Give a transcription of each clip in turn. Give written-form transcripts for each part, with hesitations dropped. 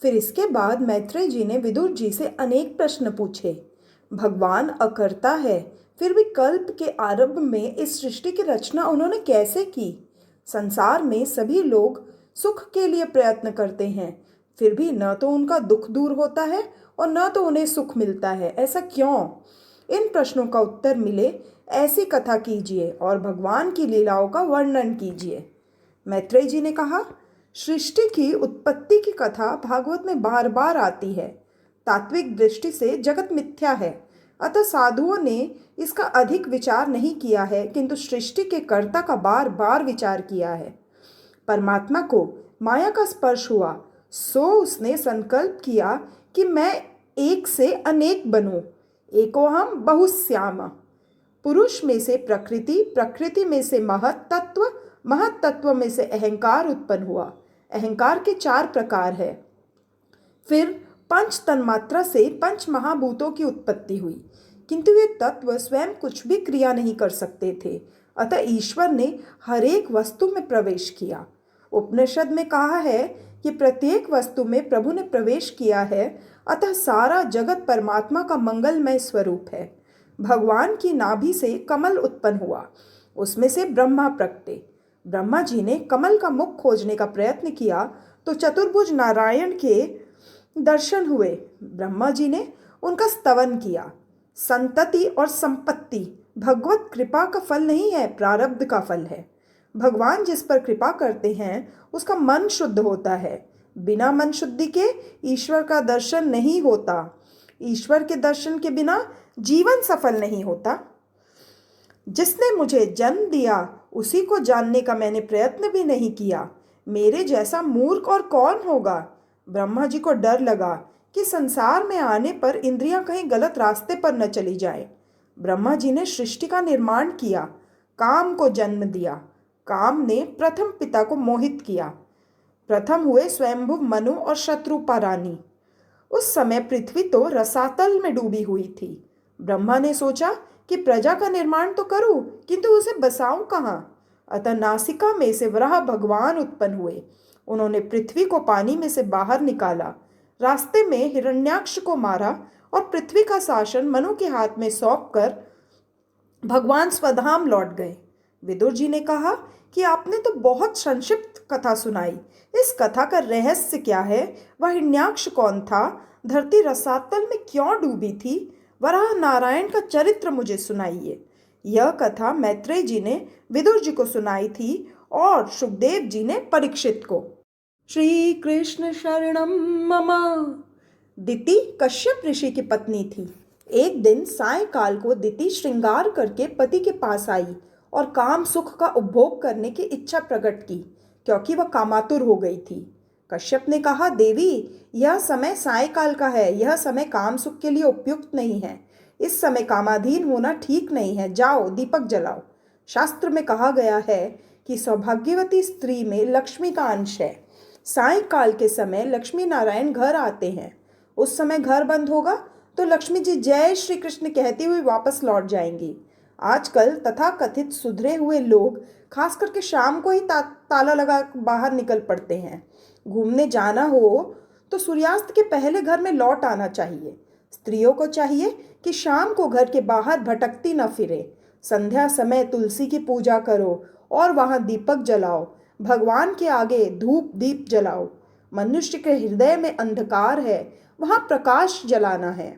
फिर इसके बाद मैत्रेय जी ने विदुर जी से अनेक प्रश्न पूछे। भगवान अकर्ता है, फिर भी कल्प के आरंभ में इस सृष्टि की रचना उन्होंने कैसे की? संसार में सभी लोग सुख के लिए प्रयत्न करते हैं, फिर भी न तो उनका दुख दूर होता है और न तो उन्हें सुख मिलता है, ऐसा क्यों? इन प्रश्नों का उत्तर मिले ऐसी कथा कीजिए और भगवान की लीलाओं का वर्णन कीजिए। मैत्रेय जी ने कहा, सृष्टि की उत्पत्ति की कथा भागवत में बार बार आती है। तात्विक दृष्टि से जगत मिथ्या है, अतः साधुओं ने इसका अधिक विचार नहीं किया है, किंतु सृष्टि के कर्ता का बार बार विचार किया है। परमात्मा को माया का स्पर्श हुआ, सो उसने संकल्प किया कि मैं एक से अनेक बनूं, एकोहम बहुश्याम। पुरुष में से प्रकृति, प्रकृति में से महत तत्व, महत तत्व में से अहंकार उत्पन्न हुआ। अहंकार के 4 प्रकार है। फिर पंच तन्मात्रा से पंच महाभूतों की उत्पत्ति हुई, किंतु ये तत्व स्वयं कुछ भी क्रिया नहीं कर सकते थे, अतः ईश्वर ने हर एक वस्तु में प्रवेश किया। उपनिषद में कहा है कि प्रत्येक वस्तु में प्रभु ने प्रवेश किया है, अतः सारा जगत परमात्मा का मंगलमय स्वरूप है। भगवान की नाभि से कमल उत्पन्न हुआ, उसमें से ब्रह्मा प्रकटे। ब्रह्मा जी ने कमल का मुख खोजने का प्रयत्न किया तो चतुर्भुज नारायण के दर्शन हुए। ब्रह्मा जी ने उनका स्तवन किया। संतति और संपत्ति भगवत कृपा का फल नहीं है, प्रारब्ध का फल है। भगवान जिस पर कृपा करते हैं उसका मन शुद्ध होता है। बिना मन शुद्धि के ईश्वर का दर्शन नहीं होता। ईश्वर के दर्शन के बिना जीवन सफल नहीं होता। जिसने मुझे जन्म दिया उसी को जानने का मैंने प्रयत्न भी नहीं किया। मेरे जैसा मूर्ख और कौन होगा? ब्रह्मा जी को डर लगा कि संसार में आने पर इंद्रियां कहीं गलत रास्ते पर न चली जाए। ब्रह्मा जी ने सृष्टि का निर्माण किया, काम को जन्म दिया। काम ने प्रथम पिता को मोहित किया। प्रथम हुए स्वयंभुव मनु और शत्रुपा रानी। उस समय पृथ्वी तो रसातल में डूबी हुई थी। ब्रह्मा ने सोचा कि प्रजा का निर्माण तो करूं, किंतु उसे बसाऊं कहाँ? अतः नासिका में से वराह भगवान उत्पन्न हुए। उन्होंने पृथ्वी को पानी में से बाहर निकाला, रास्ते में हिरण्याक्ष को मारा और पृथ्वी का शासन मनु के हाथ में सौंपकर भगवान स्वधाम लौट गए। विदुर जी ने कहा कि आपने तो बहुत संक्षिप्त कथा सुनाई, इस कथा का रहस्य क्या है? वह हिरण्याक्ष कौन था? धरती रसातल में क्यों डूबी थी? वराह नारायण का चरित्र मुझे सुनाइए। यह कथा मैत्रेय जी ने विदुर जी को सुनाई थी और सुखदेव जी ने परीक्षित को। श्री कृष्ण शरणम मम। दिति कश्यप ऋषि की पत्नी थी। एक दिन सायंकाल को दिति श्रृंगार करके पति के पास आई और काम सुख का उपभोग करने की इच्छा प्रकट की, क्योंकि वह कामातुर हो गई थी। कश्यप ने कहा, देवी, यह समय सायंकाल का है, यह समय काम सुख के लिए उपयुक्त नहीं है। इस समय कामाधीन होना ठीक नहीं है। जाओ, दीपक जलाओ। शास्त्र में कहा गया है कि सौभाग्यवती स्त्री में लक्ष्मी का अंश है। सायंकाल के समय लक्ष्मी नारायण घर आते हैं। उस समय घर बंद होगा तो लक्ष्मी जी जय श्री कृष्ण कहती हुई वापस लौट जाएंगी। आजकल तथाकथित सुधरे हुए लोग खास करके शाम को ही ताला लगा बाहर निकल पड़ते हैं। घूमने जाना हो तो सूर्यास्त के पहले घर में लौट आना चाहिए। स्त्रियों को चाहिए कि शाम को घर के बाहर भटकती न फिरे। संध्या समय तुलसी की पूजा करो और वहां दीपक जलाओ। भगवान के आगे धूप दीप जलाओ। मनुष्य के हृदय में अंधकार है, वहां प्रकाश जलाना है।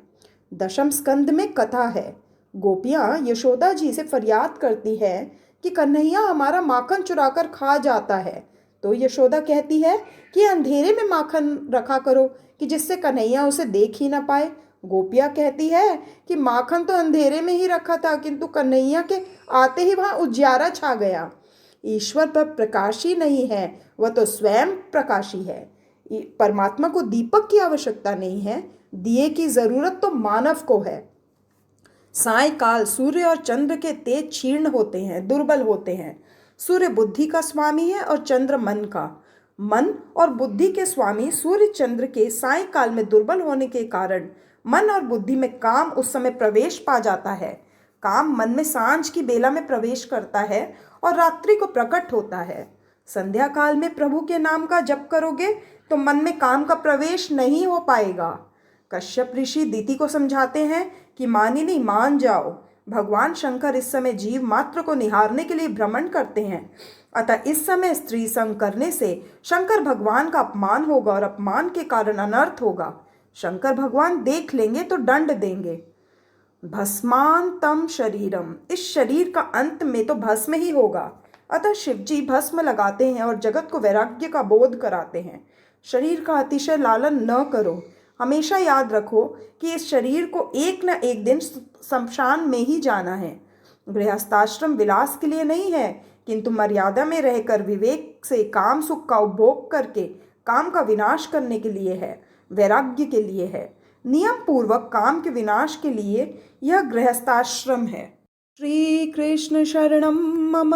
दशम स्कंद में कथा है। गोपियां यशोदा जी से फरियाद करती है कि कन्हैया हमारा माखन चुराकर खा जाता है। तो यशोदा कहती है कि अंधेरे में माखन रखा करो कि जिससे कन्हैया उसे देख ही ना पाए। गोपियां कहती है कि माखन तो अंधेरे में ही रखा था, किंतु कन्हैया के आते ही वहां उजियारा छा गया। ईश्वर पर प्रकाशी नहीं है, वह तो स्वयं प्रकाशी है। परमात्मा को दीपक की आवश्यकता नहीं है, दिए की जरूरत तो मानव को है। सायंकाल सूर्य और चंद्र के तेज क्षीण होते हैं, दुर्बल होते हैं। सूर्य बुद्धि का स्वामी है और चंद्र मन का। मन और बुद्धि के स्वामी सूर्य चंद्र के सायंकाल में दुर्बल होने के कारण मन और बुद्धि में काम उस समय प्रवेश पा जाता है। काम मन में सांझ की बेला में प्रवेश करता है और रात्रि को प्रकट होता है। संध्या काल में प्रभु के नाम का जप करोगे तो मन में काम का प्रवेश नहीं हो पाएगा। कश्यप ऋषि दिति को समझाते हैं कि मानिनी मान जाओ, भगवान शंकर इस समय जीव मात्र को निहारने के लिए भ्रमण करते हैं, अतः इस समय स्त्री संग करने से शंकर भगवान का अपमान होगा और अपमान के कारण अनर्थ होगा। शंकर भगवान देख लेंगे तो दंड देंगे। भस्मांतम शरीरम, इस शरीर का अंत में तो भस्म ही होगा। अतः शिवजी भस्म लगाते हैं और जगत को वैराग्य का बोध कराते हैं। शरीर का अतिशय लालन न करो। हमेशा याद रखो कि इस शरीर को एक न एक दिन शमशान में ही जाना है। गृहस्थाश्रम विलास के लिए नहीं है, किंतु मर्यादा में रहकर विवेक से काम सुख का उपभोग करके काम का विनाश करने के लिए है, वैराग्य के लिए है। नियम पूर्वक काम के विनाश के लिए यह गृहस्थाश्रम है। श्री कृष्ण शरणम मम।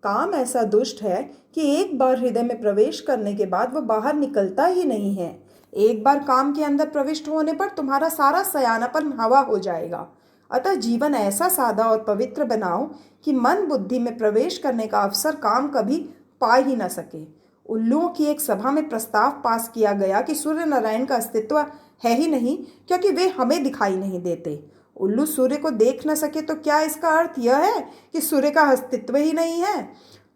काम ऐसा दुष्ट है कि एक बार हृदय में प्रवेश करने के बाद वह बाहर निकलता ही नहीं है। एक बार काम के अंदर प्रविष्ट होने पर तुम्हारा सारा सयानापन हवा हो जाएगा। अतः जीवन ऐसा सादा और पवित्र बनाओ कि मन बुद्धि में प्रवेश करने का अवसर काम कभी पा ही न सके। उल्लुओं की एक सभा में प्रस्ताव पास किया गया कि सूर्य नारायण का अस्तित्व है ही नहीं, क्योंकि वे हमें दिखाई नहीं देते। उल्लू सूर्य को देख न सके तो क्या इसका अर्थ यह है कि सूर्य का अस्तित्व ही नहीं है?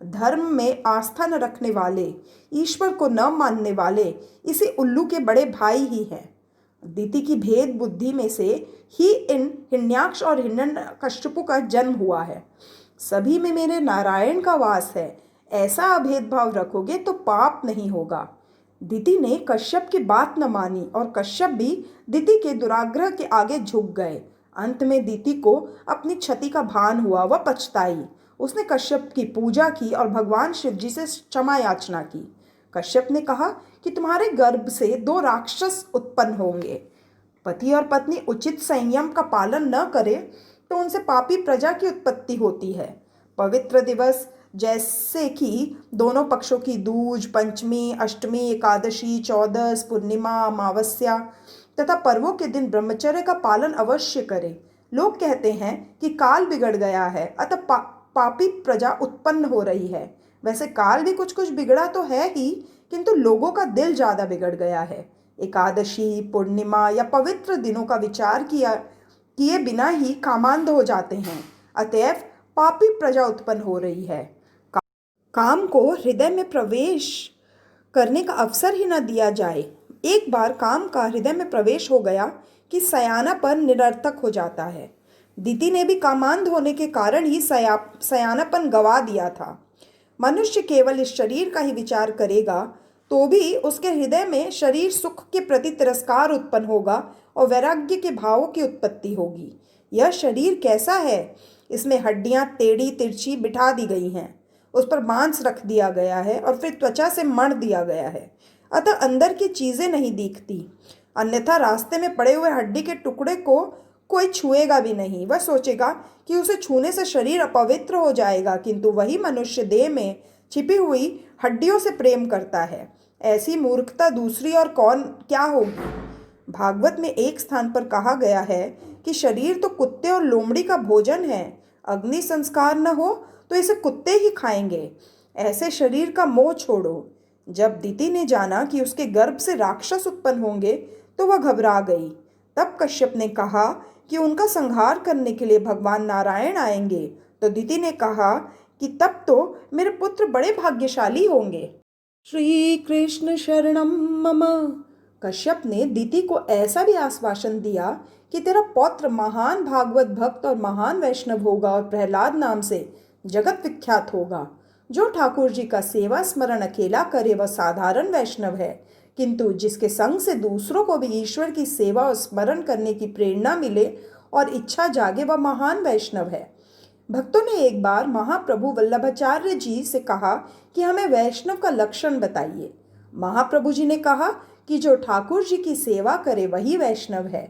धर्म में आस्था न रखने वाले, ईश्वर को न मानने वाले इसी उल्लू के बड़े भाई ही हैं। दिति की भेद बुद्धि में से ही इन हिरण्याक्ष और हिरण्यकश्यपु का जन्म हुआ है। सभी में मेरे नारायण का वास है, ऐसा अभेदभाव रखोगे तो पाप नहीं होगा। दिति ने कश्यप की बात न मानी और कश्यप भी दिति के दुराग्रह के आगे झुक गए। अंत में दिति को अपनी क्षति का भान हुआ, वह पछताई। उसने कश्यप की पूजा की और भगवान शिवजी से क्षमा याचना की। कश्यप ने कहा कि तुम्हारे गर्भ से 2 राक्षस उत्पन्न होंगे। पति और पत्नी उचित संयम का पालन न करें तो उनसे पापी प्रजा की उत्पत्ति होती है। पवित्र दिवस जैसे कि दोनों पक्षों की दूज, पंचमी, अष्टमी, एकादशी, चौदस, पूर्णिमा, अमावस्या तथा पर्वों के दिन ब्रह्मचर्य का पालन अवश्य करें। लोग कहते हैं कि काल बिगड़ गया है, अतः पापी प्रजा उत्पन्न हो रही है। वैसे काल भी कुछ कुछ बिगड़ा तो है ही, किंतु लोगों का दिल ज़्यादा बिगड़ गया है। एकादशी, पूर्णिमा या पवित्र दिनों का विचार किए बिना ही कामांध हो जाते हैं, अतएव पापी प्रजा उत्पन्न हो रही है। काम को हृदय में प्रवेश करने का अवसर ही न दिया जाए। एक बार काम का हृदय में प्रवेश हो गया कि सयानापन निरर्थक हो जाता है। दिति ने भी कामांध होने के कारण ही सयानापन गवा दिया था। मनुष्य केवल इस शरीर का ही विचार करेगा तो भी उसके हृदय में शरीर सुख के प्रति तिरस्कार उत्पन्न होगा और वैराग्य के भावों की उत्पत्ति होगी। यह शरीर कैसा है? इसमें हड्डियां टेढ़ी तिरछी बिठा दी गई हैं, उस पर मांस रख दिया गया है और फिर त्वचा से मढ़ दिया गया है, अतः अंदर की चीज़ें नहीं दिखती। अन्यथा रास्ते में पड़े हुए हड्डी के टुकड़े को कोई छुएगा भी नहीं। वह सोचेगा कि उसे छूने से शरीर अपवित्र हो जाएगा, किंतु वही मनुष्य देह में छिपी हुई हड्डियों से प्रेम करता है। ऐसी मूर्खता दूसरी और कौन क्या होगी? भागवत में एक स्थान पर कहा गया है कि शरीर तो कुत्ते और लोमड़ी का भोजन है, अग्नि संस्कार न हो तो इसे कुत्ते ही खाएंगे। ऐसे शरीर का मोह छोड़ो। जब दिति ने जाना कि उसके गर्भ से राक्षस उत्पन्न होंगे तो वह घबरा गई। तब कश्यप ने कहा कि उनका संहार करने के लिए भगवान नारायण आएंगे। तो दिति ने कहा कि तब तो मेरे पुत्र बड़े भाग्यशाली होंगे। श्री कृष्ण शरणम मम। कश्यप ने दिति को ऐसा भी आश्वासन दिया कि तेरा पौत्र महान भागवत भक्त और महान वैष्णव होगा और प्रहलाद नाम से जगत विख्यात होगा। जो ठाकुर जी का सेवा स्मरण अकेला करे वह साधारण वैष्णव है, किंतु जिसके संग से दूसरों को भी ईश्वर की सेवा और स्मरण करने की प्रेरणा मिले और इच्छा जागे वह महान वैष्णव है। भक्तों ने एक बार महाप्रभु वल्लभाचार्य जी से कहा कि हमें वैष्णव का लक्षण बताइए। महाप्रभु जी ने कहा कि जो ठाकुर जी की सेवा करे वही वैष्णव है।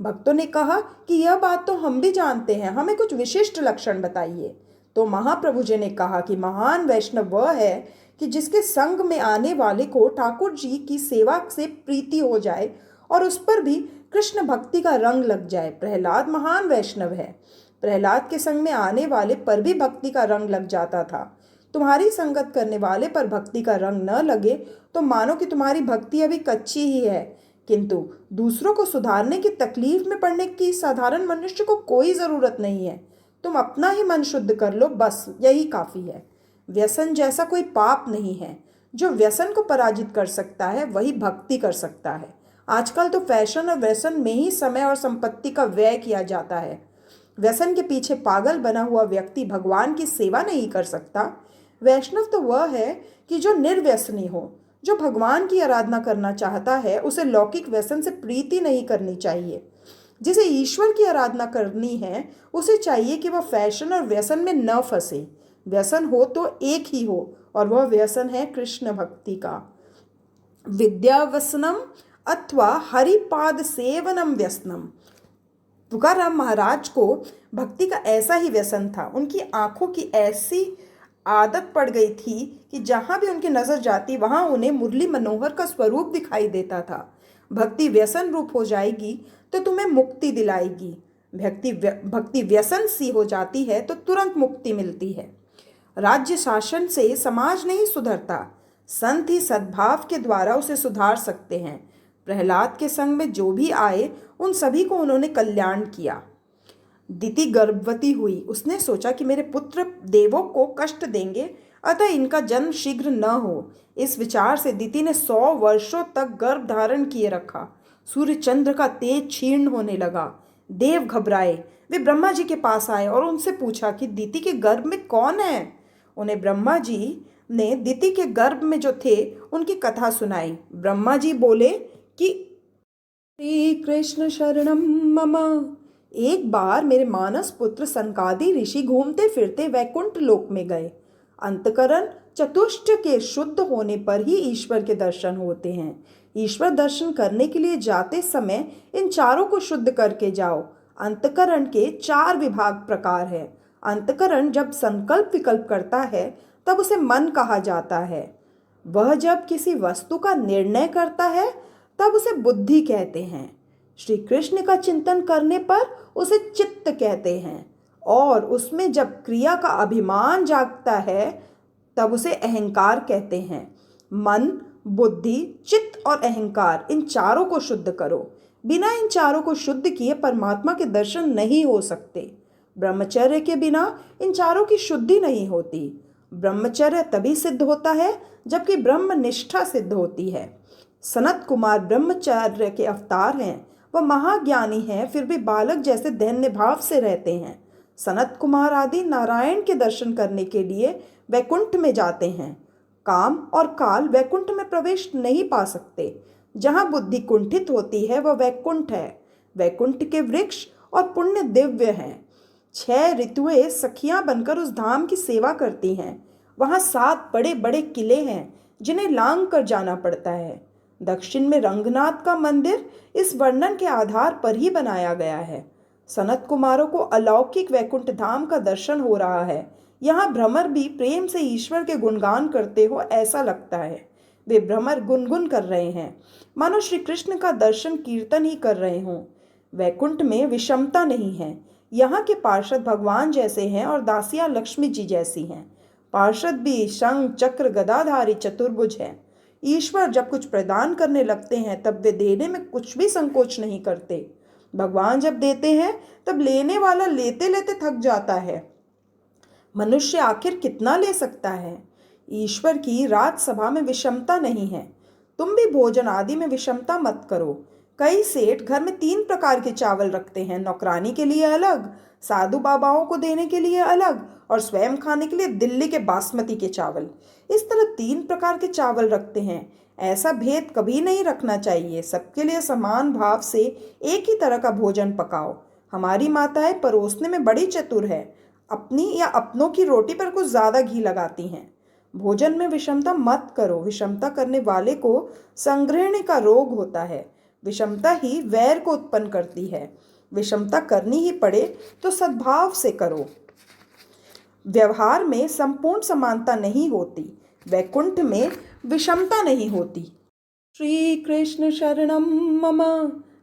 भक्तों ने कहा कि यह बात तो हम भी जानते हैं, हमें कुछ विशिष्ट लक्षण बताइए। तो महाप्रभु जी ने कहा कि महान वैष्णव वह है कि जिसके संग में आने वाले को ठाकुर जी की सेवा से प्रीति हो जाए और उस पर भी कृष्ण भक्ति का रंग लग जाए। प्रहलाद महान वैष्णव है। प्रहलाद के संग में आने वाले पर भी भक्ति का रंग लग जाता था, तुम्हारी संगत करने वाले पर भक्ति का रंग न लगे तो मानो कि तुम्हारी भक्ति अभी कच्ची ही है, किंतु दूसरों को सुधारने की तकलीफ में पड़ने की साधारण मनुष्य को कोई ज़रूरत नहीं है। तुम अपना ही मन शुद्ध कर लो, बस यही काफ़ी है। व्यसन जैसा कोई पाप नहीं है। जो व्यसन को पराजित कर सकता है वही भक्ति कर सकता है। आजकल तो फैशन और व्यसन में ही समय और संपत्ति का व्यय किया जाता है। व्यसन के पीछे पागल बना हुआ व्यक्ति भगवान की सेवा नहीं कर सकता। वैष्णव तो वह है कि जो निर्व्यसनी हो। जो भगवान की आराधना करना चाहता है उसे लौकिक व्यसन से प्रीति नहीं करनी चाहिए। जिसे ईश्वर की आराधना करनी है उसे चाहिए कि वह फैशन और व्यसन में न फंसे। व्यसन हो तो एक ही हो, और वह व्यसन है कृष्ण भक्ति का। विद्यावसनम अथवा हरिपाद सेवनम व्यसनम। तुकाराम महाराज को भक्ति का ऐसा ही व्यसन था। उनकी आंखों की ऐसी आदत पड़ गई थी कि जहाँ भी उनकी नज़र जाती वहाँ उन्हें मुरली मनोहर का स्वरूप दिखाई देता था। भक्ति व्यसन रूप हो जाएगी तो तुम्हें मुक्ति दिलाएगी। भक्ति व्यसन सी हो जाती है तो तुरंत मुक्ति मिलती है। राज्य शासन से समाज नहीं सुधरता, संत ही सद्भाव के द्वारा उसे सुधार सकते हैं। प्रहलाद के संग में जो भी आए उन सभी को उन्होंने कल्याण किया। दिति गर्भवती हुई। उसने सोचा कि मेरे पुत्र देवों को कष्ट देंगे, अतः इनका जन्म शीघ्र न हो। इस विचार से दिति ने 100 वर्षों तक गर्भ धारण किए रखा। सूर्य चंद्र का तेज क्षीण होने लगा। देव घबराए। वे ब्रह्मा जी के पास आए और उनसे पूछा कि दिति के गर्भ में कौन है। उन्हें ब्रह्मा जी ने दिति के गर्भ में जो थे उनकी कथा सुनाई। ब्रह्मा जी बोले कि श्री कृष्ण शरणम मम। एक बार मेरे मानस पुत्र सनकादि ऋषि घूमते फिरते वैकुंठ लोक में गए। अंतकरण चतुष्ट के शुद्ध होने पर ही ईश्वर के दर्शन होते हैं। ईश्वर दर्शन करने के लिए जाते समय इन चारों को शुद्ध करके जाओ। अंतकरण के 4 विभाग प्रकार है। अंतकरण जब संकल्प विकल्प करता है तब उसे मन कहा जाता है। वह जब किसी वस्तु का निर्णय करता है तब उसे बुद्धि कहते हैं। श्री कृष्ण का चिंतन करने पर उसे चित्त कहते हैं, और उसमें जब क्रिया का अभिमान जागता है तब उसे अहंकार कहते हैं। मन, बुद्धि, चित्त और अहंकार, इन चारों को शुद्ध करो। बिना इन चारों को शुद्ध किए परमात्मा के दर्शन नहीं हो सकते। ब्रह्मचर्य के बिना इन चारों की शुद्धि नहीं होती। ब्रह्मचर्य तभी सिद्ध होता है जबकि ब्रह्म निष्ठा सिद्ध होती है। सनत कुमार ब्रह्मचर्य के अवतार हैं। वह महाज्ञानी हैं, फिर भी बालक जैसे दैन्य भाव से रहते हैं। सनत कुमार आदि नारायण के दर्शन करने के लिए वैकुंठ में जाते हैं। काम और काल वैकुंठ में प्रवेश नहीं पा सकते। जहाँ बुद्धि कुंठित होती है वह वैकुंठ है। वैकुंठ के वृक्ष और पुण्य दिव्य हैं। 6 ऋतुएं सखियां बनकर उस धाम की सेवा करती हैं। वहाँ 7 बड़े बड़े किले हैं जिन्हें लांग कर जाना पड़ता है। दक्षिण में रंगनाथ का मंदिर इस वर्णन के आधार पर ही बनाया गया है। सनत कुमारों को अलौकिक वैकुंठ धाम का दर्शन हो रहा है। यहाँ भ्रमर भी प्रेम से ईश्वर के गुणगान करते हो ऐसा लगता है। वे भ्रमर गुनगुन कर रहे हैं, मानो श्री कृष्ण का दर्शन कीर्तन ही कर रहे हों। वैकुंठ में विषमता नहीं है। यहाँ के पार्षद भगवान जैसे हैं और दासियाँ लक्ष्मी जी जैसी हैं। पार्षद भी शंख चक्र गदाधारी चतुर्भुज हैं। ईश्वर जब कुछ प्रदान करने लगते हैं तब वे देने में कुछ भी संकोच नहीं करते। भगवान जब देते हैं तब लेने वाला लेते लेते थक जाता है। मनुष्य आखिर कितना ले सकता है। ईश्वर की राजसभा में विषमता नहीं है। तुम भी भोजन आदि में विषमता मत करो। कई सेठ घर में 3 प्रकार के चावल रखते हैं, नौकरानी के लिए अलग, साधु बाबाओं को देने के लिए अलग और स्वयं खाने के लिए दिल्ली के बासमती के चावल। इस तरह 3 प्रकार के चावल रखते हैं। ऐसा भेद कभी नहीं रखना चाहिए। सबके लिए समान भाव से एक ही तरह का भोजन पकाओ। हमारी माताएं परोसने में बड़ी चतुर है। अपनी या अपनों की रोटी पर कुछ ज़्यादा घी लगाती हैं। भोजन में विषमता मत करो। विषमता करने वाले को संग्रहण का रोग होता है। विषमता ही वैर को उत्पन्न करती है। विषमता करनी ही पड़े तो सद्भाव से करो। व्यवहार में संपूर्ण समानता नहीं होती। वैकुंठ में विषमता नहीं होती। श्री कृष्ण शरणम मम।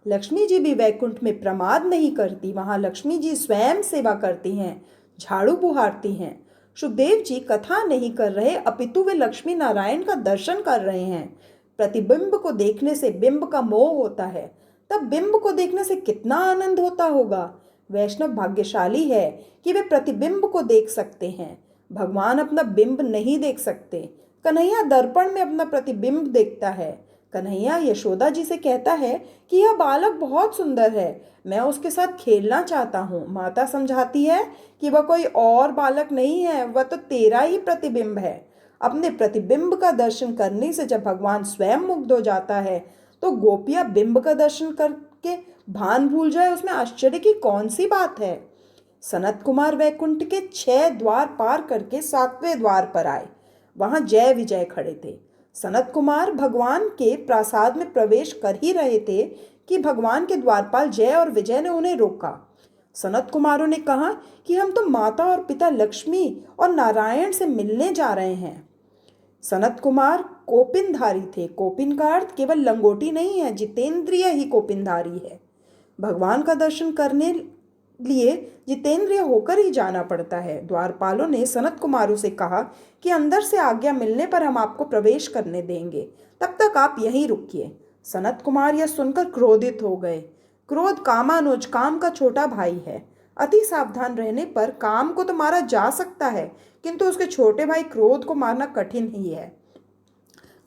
लक्ष्मी जी भी वैकुंठ में प्रमाद नहीं करती। वहाँ लक्ष्मी जी स्वयं सेवा करती हैं, झाड़ू बुहारती हैं। सुखदेव जी कथा नहीं कर रहे, अपितु वे लक्ष्मी नारायण का दर्शन कर रहे हैं। प्रतिबिंब को देखने से बिंब का मोह होता है, तब बिंब को देखने से कितना आनंद होता होगा। वैष्णव भाग्यशाली है कि वे प्रतिबिंब को देख सकते हैं, भगवान अपना बिंब नहीं देख सकते। कन्हैया दर्पण में अपना प्रतिबिंब देखता है। कन्हैया यशोदा जी से कहता है कि यह बालक बहुत सुंदर है, मैं उसके साथ खेलना चाहता हूँ। माता समझाती है कि वह कोई और बालक नहीं है, वह तो तेरा ही प्रतिबिंब है। अपने प्रतिबिंब का दर्शन करने से जब भगवान स्वयं मुग्ध हो जाता है, तो गोपियां बिंब का दर्शन करके भान भूल जाए, उसमें आश्चर्य की कौन सी बात है। सनत कुमार वैकुंठ के 6 द्वार पार करके 7वें द्वार पर आए। वहां जय विजय खड़े थे। सनत कुमार भगवान के प्रासाद में प्रवेश कर ही रहे थे कि भगवान के द्वारपाल जय और विजय ने उन्हें रोका। सनत कुमारों ने कहा कि हम तो माता और पिता लक्ष्मी और नारायण से मिलने जा रहे हैं। सनत कुमार कोपिनधारी थे। कोपिन का अर्थ केवल लंगोटी नहीं है, जितेंद्रिय ही कोपिनधारी है। भगवान का दर्शन करने लिए जितेंद्रिय होकर ही जाना पड़ता है। द्वारपालों ने सनत कुमारों से कहा कि अंदर से आज्ञा मिलने पर हम आपको प्रवेश करने देंगे, तब तक आप यहीं रुकिए। सनत कुमार यह सुनकर क्रोधित हो गए। क्रोध कामानुज, काम का छोटा भाई है। अति सावधान रहने पर काम को तो मारा जा सकता है, किंतु उसके छोटे भाई क्रोध को मारना कठिन ही है।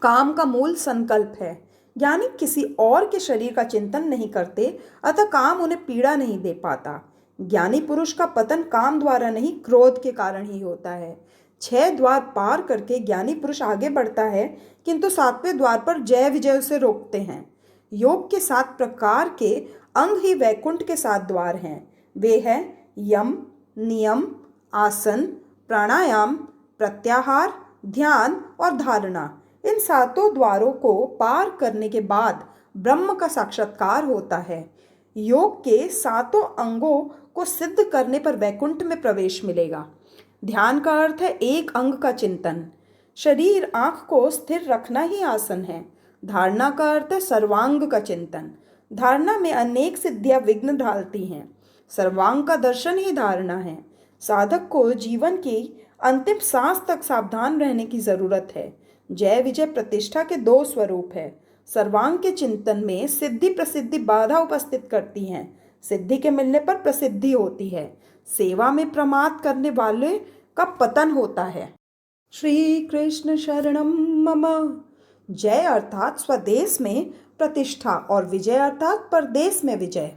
काम का मूल संकल्प है। ज्ञानी किसी और के शरीर का चिंतन नहीं करते, अतः काम उन्हें पीड़ा नहीं दे पाता। ज्ञानी पुरुष का पतन काम द्वारा नहीं, क्रोध के कारण ही होता है। 6 द्वार पार करके ज्ञानी पुरुष आगे बढ़ता है, किंतु 7वें द्वार पर जय विजय उसे रोकते हैं। योग के 7 प्रकार के अंग ही वैकुंठ के 7 द्वार हैं। वे हैं यम, नियम, आसन, प्राणायाम, प्रत्याहार, ध्यान और धारणा। इन 7 द्वारों को पार करने के बाद ब्रह्म का साक्षात्कार होता है। योग के 7 अंगों को सिद्ध करने पर वैकुंठ में प्रवेश मिलेगा। ध्यान का अर्थ है एक अंग का चिंतन। शरीर, आंख को स्थिर रखना ही आसन है। धारणा का अर्थ है सर्वांग का चिंतन। धारणा में अनेक सिद्धियां विघ्न डालती हैं। सर्वांग का दर्शन ही धारणा है। साधक को जीवन की अंतिम सांस तक सावधान रहने की जरूरत है। जय विजय प्रतिष्ठा के 2 स्वरूप है। सर्वांग के चिंतन में सिद्धि प्रसिद्धि बाधा उपस्थित करती हैं। सिद्धि के मिलने पर प्रसिद्धि होती है। सेवा में प्रमाद करने वाले का पतन होता है। श्री कृष्ण शरणम मम। जय अर्थात स्वदेश में प्रतिष्ठा और विजय अर्थात परदेश में विजय।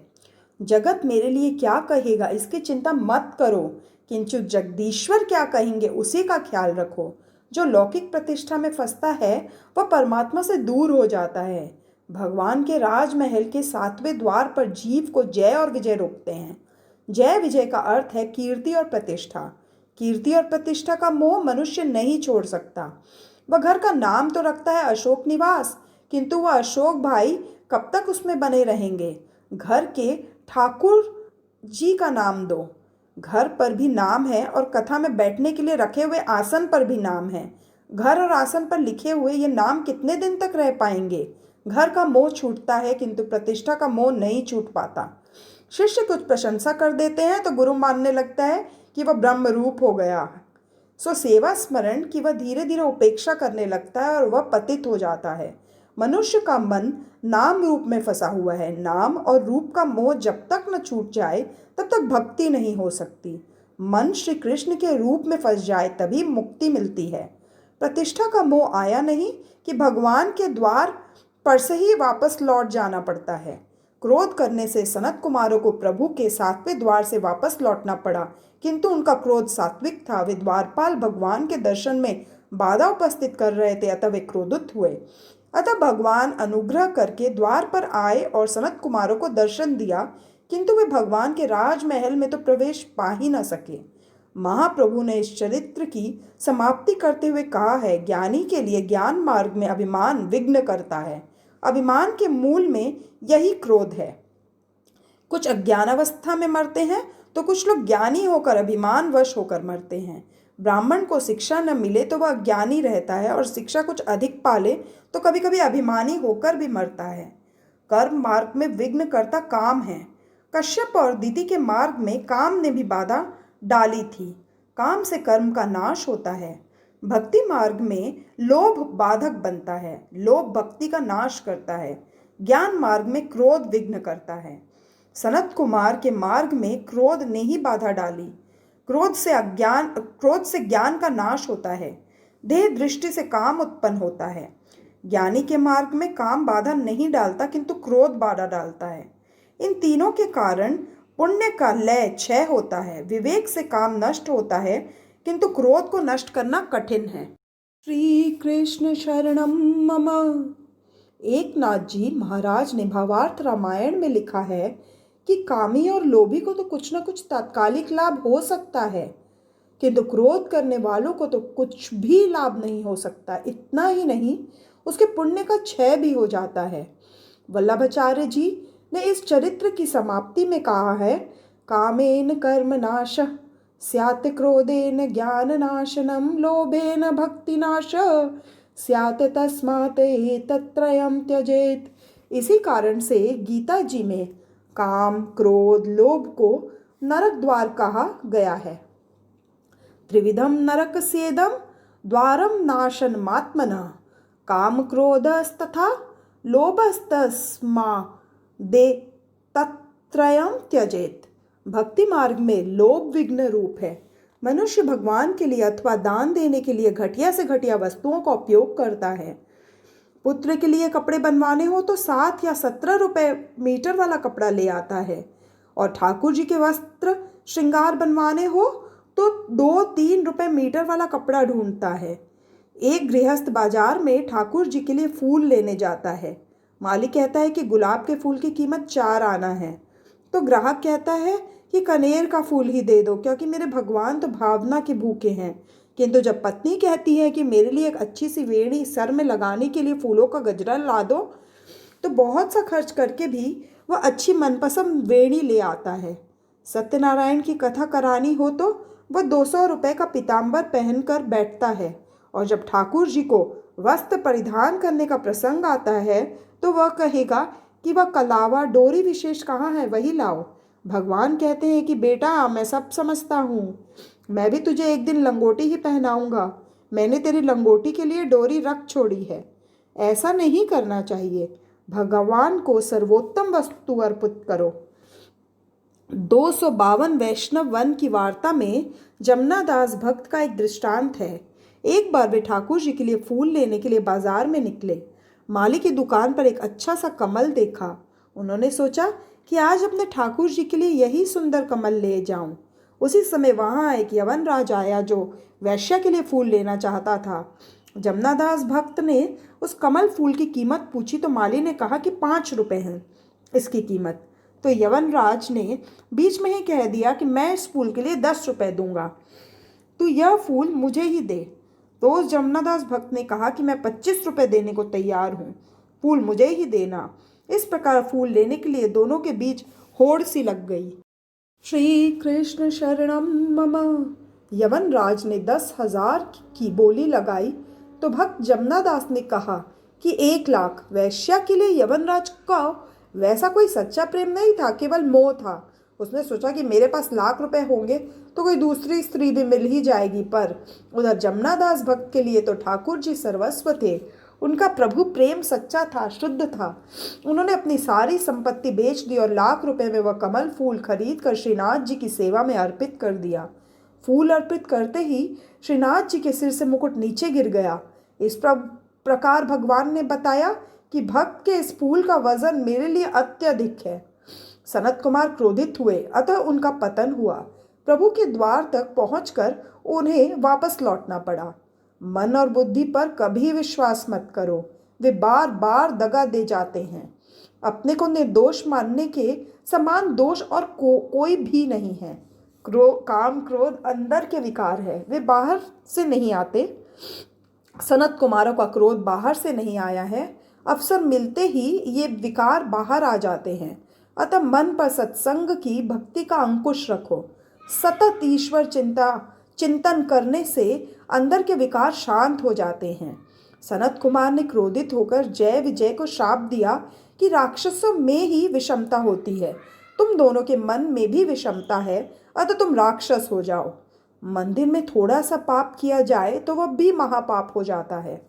जगत मेरे लिए क्या कहेगा इसकी चिंता मत करो, किंतु जगदीश्वर क्या कहेंगे उसी का ख्याल रखो। जो लौकिक प्रतिष्ठा में फंसता है वह परमात्मा से दूर हो जाता है। भगवान के राजमहल के 7वें द्वार पर जीव को जय और विजय रोकते हैं। जय विजय का अर्थ है कीर्ति और प्रतिष्ठा। कीर्ति और प्रतिष्ठा का मोह मनुष्य नहीं छोड़ सकता। वह घर का नाम तो रखता है अशोक निवास, किंतु वह अशोक भाई कब तक उसमें बने रहेंगे। घर के ठाकुर जी का नाम दो। घर पर भी नाम है और कथा में बैठने के लिए रखे हुए आसन पर भी नाम है। घर और आसन पर लिखे हुए ये नाम कितने दिन तक रह पाएंगे। घर का मोह छूटता है, किंतु प्रतिष्ठा का मोह नहीं छूट पाता। शिष्य कुछ प्रशंसा कर देते हैं तो गुरु मानने लगता है कि वह ब्रह्म रूप हो गया। सो सेवा स्मरण की वह धीरे धीरे उपेक्षा करने लगता है और वह पतित हो जाता है। मनुष्य का मन नाम रूप में फंसा हुआ है। नाम और रूप का मोह जब तक न छूट जाए तब तक भक्ति नहीं हो सकती। मन श्री कृष्ण के रूप में फंस जाए तभी मुक्ति मिलती है। प्रतिष्ठा का मोह आया नहीं कि भगवान के द्वार पर से ही वापस लौट जाना पड़ता है। क्रोध करने से सनत कुमारों को प्रभु के 7वें द्वार से वापस लौटना पड़ा, किंतु उनका क्रोध सात्विक था। वे द्वारपाल भगवान के दर्शन में बाधा उपस्थित कर रहे थे, अतः वे क्रोधित हुए। अतः भगवान अनुग्रह करके द्वार पर आए और सनत कुमारों को दर्शन दिया, किंतु वे भगवान के राजमहल में तो प्रवेश पा ही न सके। महाप्रभु ने इस चरित्र की समाप्ति करते हुए कहा है, ज्ञानी के लिए ज्ञान मार्ग में अभिमान विघ्न करता है। अभिमान के मूल में यही क्रोध है। कुछ अज्ञानावस्था में मरते हैं तो कुछ लोग ज्ञानी होकर अभिमान वश होकर मरते हैं। ब्राह्मण को शिक्षा न मिले तो वह अज्ञानी रहता है, और शिक्षा कुछ अधिक पाले तो कभी कभी अभिमानी होकर भी मरता है। कर्म मार्ग में विघ्न करता काम है। कश्यप और दीति के मार्ग में काम ने भी बाधा डाली थी। काम से कर्म का नाश होता है। भक्ति मार्ग में लोभ बाधक बनता है, लोभ भक्ति का नाश करता है। ज्ञान मार्ग में क्रोध विघ्न करता है। सनत कुमार के मार्ग में क्रोध ने ही बाधा डाली। क्रोध से ज्ञान का नाश होता है। देह दृष्टि से काम उत्पन्न होता है। ज्ञानी के मार्ग में काम बाधा नहीं डालता किंतु क्रोध बाधा डालता है। इन तीनों के कारण पुण्य का लय क्षय होता है। विवेक से काम नष्ट होता है किंतु क्रोध को नष्ट करना कठिन है। श्री कृष्ण शरणम मम। एकनाथ जी महाराज ने भावार्थ रामायण में लिखा है कि कामी और लोभी को तो कुछ न कुछ तात्कालिक लाभ हो सकता है, किंतु क्रोध करने वालों को तो कुछ भी लाभ नहीं हो सकता। इतना ही नहीं, उसके पुण्य का क्षय भी हो जाता है। वल्लभाचार्य जी ने इस चरित्र की समाप्ति में कहा है, कामेन कर्म नाश स्यात् क्रोधेन ज्ञान नाशनम लोभेन भक्ति नाश स्यात् तस्मात् एतत्त्रयम् त्यजेत्। इसी कारण से गीता जी में काम क्रोध लोभ को नरक द्वार कहा गया है। त्रिविधम नरकस्येदं द्वारम नाशनमात्मनः काम क्रोधस्तथा लोभस्तस्मादेतत्त्रयम् त्यजेत्। भक्ति मार्ग में लोभ विघ्न रूप है। मनुष्य भगवान के लिए अथवा दान देने के लिए घटिया से घटिया वस्तुओं का उपयोग करता है। पुत्र के लिए कपड़े बनवाने हो तो 7 या 17 रुपए मीटर वाला कपड़ा ले आता है, और ठाकुर जी के वस्त्र श्रृंगार बनवाने हो तो 2-3 रुपए मीटर वाला कपड़ा ढूंढता है। एक गृहस्थ बाजार में ठाकुर जी के लिए फूल लेने जाता है। मालिक कहता है कि गुलाब के फूल की कीमत 4 आना है, तो ग्राहक कहता है कि कनेर का फूल ही दे दो, क्योंकि मेरे भगवान तो भावना के भूखे हैं। किंतु जब पत्नी कहती है कि मेरे लिए एक अच्छी सी वेणी सर में लगाने के लिए फूलों का गजरा ला दो, तो बहुत सा खर्च करके भी वह अच्छी मनपसंद वेणी ले आता है। सत्यनारायण की कथा करानी हो तो वह 200 रुपये का पीताम्बर पहनकर बैठता है, और जब ठाकुर जी को वस्त्र परिधान करने का प्रसंग आता है तो वह कहेगा कि वह कलावा डोरी विशेष कहाँ है, वही लाओ। भगवान कहते हैं कि बेटा, मैं सब समझता हूँ, मैं भी तुझे एक दिन लंगोटी ही पहनाऊंगा। मैंने तेरी लंगोटी के लिए डोरी रख छोड़ी है। ऐसा नहीं करना चाहिए। भगवान को सर्वोत्तम वस्तु अर्पित करो। 252 वैष्णव वन की वार्ता में जमनादास भक्त का एक दृष्टांत है। एक बार वे ठाकुर जी के लिए फूल लेने के लिए बाजार में निकले। माली की दुकान पर एक अच्छा सा कमल देखा। उन्होंने सोचा कि आज अपने ठाकुर जी के लिए यही सुंदर कमल ले जाऊं। उसी समय वहां एक यवन राज आया जो वैश्या के लिए फूल लेना चाहता था। जमनादास भक्त ने उस कमल फूल की कीमत पूछी तो माली ने कहा कि 5 रुपए हैं इसकी कीमत। तो यवन राज ने बीच में ही कह दिया कि मैं इस फूल के लिए 10 रुपए दूंगा, तू यह फूल मुझे ही दे। तो उस जमनादास भक्त ने कहा कि मैं 25 रुपए देने को तैयार हूँ, फूल मुझे ही देना। इस प्रकार फूल लेने के लिए दोनों के बीच होड़ सी लग गई। श्री कृष्ण शरणम मम। यवन राज ने 10,000 की बोली लगाई तो भक्त जमनादास ने कहा कि 1 लाख। वैश्या के लिए यवन राज का वैसा कोई सच्चा प्रेम नहीं था, केवल मोह था। उसने सोचा कि मेरे पास लाख रुपए होंगे तो कोई दूसरी स्त्री भी मिल ही जाएगी, पर उधर जमनादास भक्त के लिए तो ठाकुर जी सर्वस्व थे। उनका प्रभु प्रेम सच्चा था, शुद्ध था। उन्होंने अपनी सारी संपत्ति बेच दी और लाख रुपए में वह कमल फूल खरीद कर श्रीनाथ जी की सेवा में अर्पित कर दिया। फूल अर्पित करते ही श्रीनाथ जी के सिर से मुकुट नीचे गिर गया। इस प्रकार भगवान ने बताया कि भक्त के इस फूल का वजन मेरे लिए अत्यधिक है। सनत कुमार क्रोधित हुए, अतः उनका पतन हुआ। प्रभु के द्वार तक पहुंचकर उन्हें वापस लौटना पड़ा। मन और बुद्धि पर कभी विश्वास मत करो, वे बार बार दगा दे जाते हैं। अपने को निर्दोष मानने के समान दोष और कोई भी नहीं है। काम क्रोध अंदर के विकार है, वे बाहर से नहीं आते। सनत कुमारों का क्रोध बाहर से नहीं आया है, अवसर मिलते ही ये विकार बाहर आ जाते हैं। अतः मन पर सत्संग की भक्ति का अंकुश रखो। सतत ईश्वर चिंतन करने से अंदर के विकार शांत हो जाते हैं। सनत कुमार ने क्रोधित होकर जय विजय को श्राप दिया कि राक्षसों में ही विषमता होती है, तुम दोनों के मन में भी विषमता है, अतः तुम राक्षस हो जाओ। मंदिर में थोड़ा सा पाप किया जाए तो वह भी महापाप हो जाता है।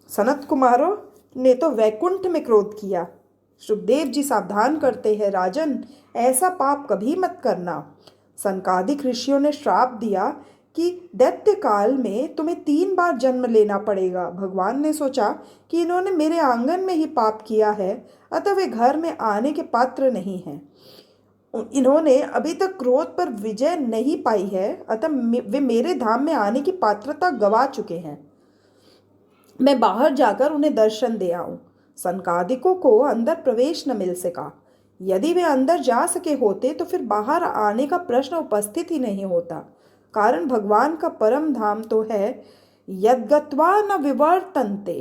सनत कुमारों ने तो वैकुंठ में क्रोध किया। सुखदेव जी सावधान करते हैं, राजन, ऐसा पाप कभी मत करना। सनकादिक ऋषियों ने श्राप दिया कि दैत्य काल में तुम्हें 3 बार जन्म लेना पड़ेगा। भगवान ने सोचा कि इन्होंने मेरे आंगन में ही पाप किया है, अतः वे घर में आने के पात्र नहीं हैं। इन्होंने अभी तक क्रोध पर विजय नहीं पाई है, अतः वे मेरे धाम में आने की पात्रता गवा चुके हैं। मैं बाहर जाकर उन्हें दर्शन दे आऊं। सनकादिकों को अंदर प्रवेश न मिल सका। यदि वे अंदर जा सके होते तो फिर बाहर आने का प्रश्न उपस्थित ही नहीं होता, कारण भगवान का परम धाम तो है यद्गत्वा न विवर्तन्ते।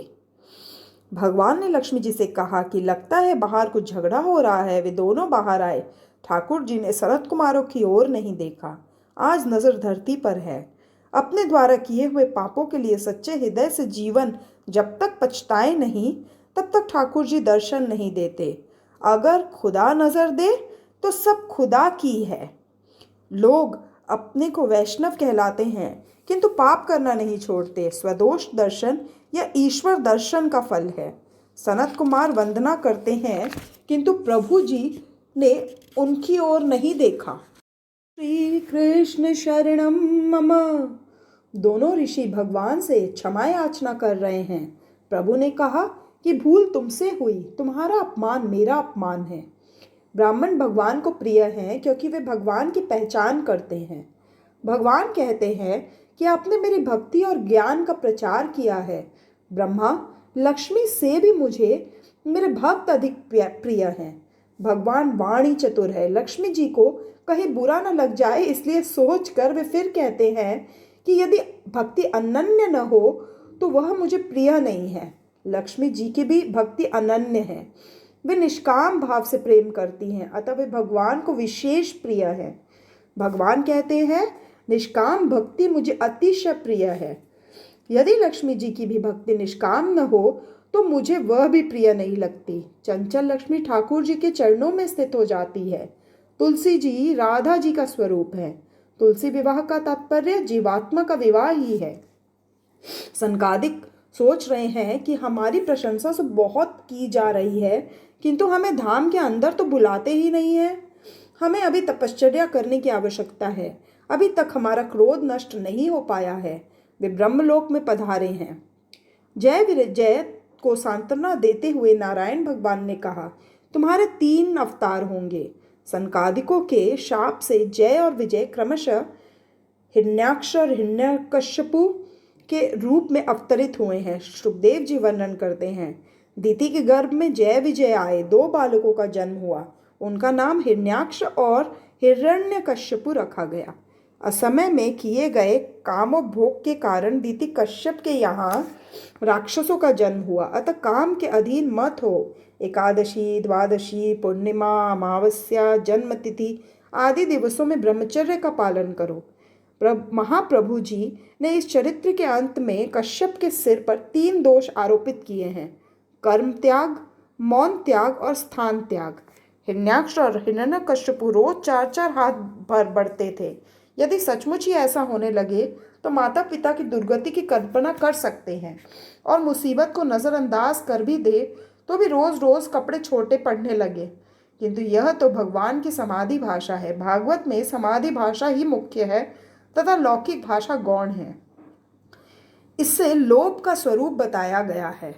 भगवान ने लक्ष्मी जी से कहा कि लगता है बाहर कुछ झगड़ा हो रहा है। वे दोनों बाहर आए। ठाकुर जी ने सनत कुमारों की ओर नहीं देखा। आज नजर धरती पर है। अपने द्वारा किए हुए पापों के लिए सच्चे हृदय से जीवन जब तक पछताए नहीं, तब तक ठाकुर जी दर्शन नहीं देते। अगर खुदा नजर दे तो सब खुदा की है। लोग अपने को वैष्णव कहलाते हैं, किंतु पाप करना नहीं छोड़ते। स्वदोष दर्शन या ईश्वर दर्शन का फल है। सनत कुमार वंदना करते हैं, किंतु प्रभु जी ने उनकी ओर नहीं देखा। श्री कृष्ण शरणम मम। दोनों ऋषि भगवान से क्षमा याचना कर रहे हैं। प्रभु ने कहा कि भूल तुमसे हुई, तुम्हारा अपमान मेरा अपमान है। ब्राह्मण भगवान को प्रिय हैं क्योंकि वे भगवान की पहचान करते हैं। भगवान कहते हैं कि आपने मेरी भक्ति और ज्ञान का प्रचार किया है। ब्रह्मा लक्ष्मी से भी मुझे मेरे भक्त अधिक प्रिय हैं। भगवान वाणी चतुर है। लक्ष्मी जी को कहीं बुरा न लग जाए इसलिए सोचकर वे फिर कहते हैं कि यदि भक्ति अनन्य न हो तो वह मुझे प्रिय नहीं है। लक्ष्मी जी की भी भक्ति अनन्य है। वे निष्काम भाव से प्रेम करती हैं, अतः वे भगवान को विशेष प्रिय है। भगवान कहते हैं निष्काम भक्ति मुझे अतिशय प्रिय है। यदि लक्ष्मी जी की भी भक्ति निष्काम न हो तो मुझे वह भी प्रिय नहीं लगती। चंचल लक्ष्मी ठाकुर जी के चरणों में स्थित हो जाती है। तुलसी जी राधा जी का स्वरूप है। तुलसी विवाह का तात्पर्य जीवात्मा का विवाह ही है। सनकादिक सोच रहे हैं कि हमारी प्रशंसा तो बहुत की जा रही है, किंतु हमें धाम के अंदर तो बुलाते ही नहीं है। हमें अभी तपश्चर्या करने की आवश्यकता है। अभी तक हमारा क्रोध नष्ट नहीं हो पाया है। वे ब्रह्मलोक में पधारे हैं। जय विजय को सांत्वना देते हुए नारायण भगवान ने कहा, तुम्हारे 3 अवतार होंगे। सनकादिकों के शाप से जय और विजय क्रमशः हिरण्याक्ष और हिरण्यकश्यपु के रूप में अवतरित हुए हैं। सुखदेव जी वर्णन करते हैं, दिति के गर्भ में जय विजय आए। 2 बालकों का जन्म हुआ। उनका नाम हिरण्याक्ष और हिरण्यकश्यपु रखा गया। असमय में किए गए कामोपभोग के कारण दिति कश्यप के यहाँ राक्षसों का जन्म हुआ। अतः काम के अधीन मत हो। एकादशी, द्वादशी, पूर्णिमा, अमावस्या, जन्मतिथि आदि दिवसों में ब्रह्मचर्य का पालन करो। महाप्रभु जी ने इस चरित्र के अंत में कश्यप के सिर पर 3 दोष आरोपित किए हैं: कर्म त्याग, मौन त्याग और स्थान त्याग। हिरण्याक्ष और हिरण्यकश्यपु रोज 4-4 हाथ भर बढ़ते थे। यदि सचमुच ही ऐसा होने लगे तो माता पिता की दुर्गति की कल्पना कर सकते हैं, और मुसीबत को नज़रअंदाज कर भी दे तो भी रोज रोज कपड़े छोटे पड़ने लगे। किंतु यह तो भगवान की समाधि भाषा है। भागवत में समाधि भाषा ही मुख्य है तथा लौकिक भाषा गौण है। इससे लोभ का स्वरूप बताया गया है।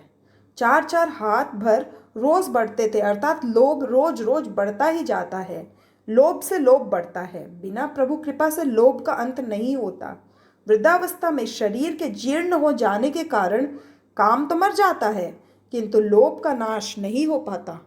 4-4 हाथ भर रोज बढ़ते थे, अर्थात लोभ रोज रोज बढ़ता ही जाता है। लोभ से लोभ बढ़ता है। बिना प्रभु कृपा से लोभ का अंत नहीं होता। वृद्धावस्था में शरीर के जीर्ण हो जाने के कारण काम तो मर जाता है, किंतु लोभ का नाश नहीं हो पाता।